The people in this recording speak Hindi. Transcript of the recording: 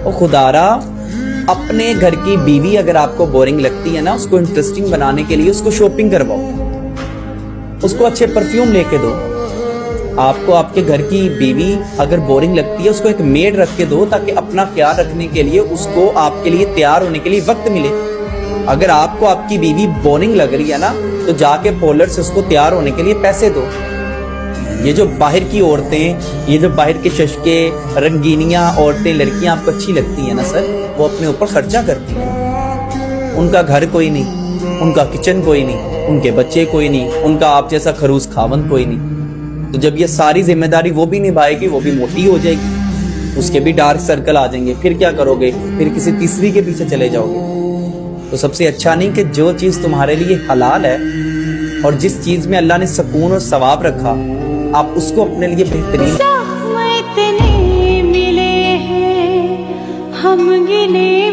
ओ खुदारा, अपने घर की बीवी अगर आपको बोरिंग लगती है ना, उसको इंटरेस्टिंग बनाने के लिए उसको शॉपिंग करवाओ, उसको अच्छे परफ्यूम लेके दो। आपको आपके घर की बीवी अगर बोरिंग लगती है, उसको एक मेड रख के दो, ताकि अपना ख्याल रखने के लिए उसको आपके लिए तैयार होने के लिए वक्त मिले। अगर आपको आपकी बीवी बोरिंग लग रही है ना, तो जाके पार्लर से उसको तैयार होने के लिए पैसे दो। ये जो बाहर की औरतें, ये जो बाहर के शशके रंगीनियां औरतें, लड़कियां आपको अच्छी लगती हैं ना सर, वो अपने ऊपर खर्चा करती हैं। उनका घर कोई नहीं, उनका किचन कोई नहीं, उनके बच्चे कोई नहीं, उनका आप जैसा खरूस खावन कोई नहीं। तो जब ये सारी जिम्मेदारी वो भी निभाएगी, वो भी मोटी हो जाएगी, उसके भी डार्क सर्कल आ जाएंगे। फिर क्या करोगे? फिर किसी तीसरी के पीछे चले जाओगे। तो सबसे अच्छा नहीं कि जो चीज तुम्हारे लिए हलाल है और जिस चीज में अल्लाह ने सुकून और सवाब रखा, आप उसको अपने लिए बेहतरीन। इतने मिले हैं हम गिने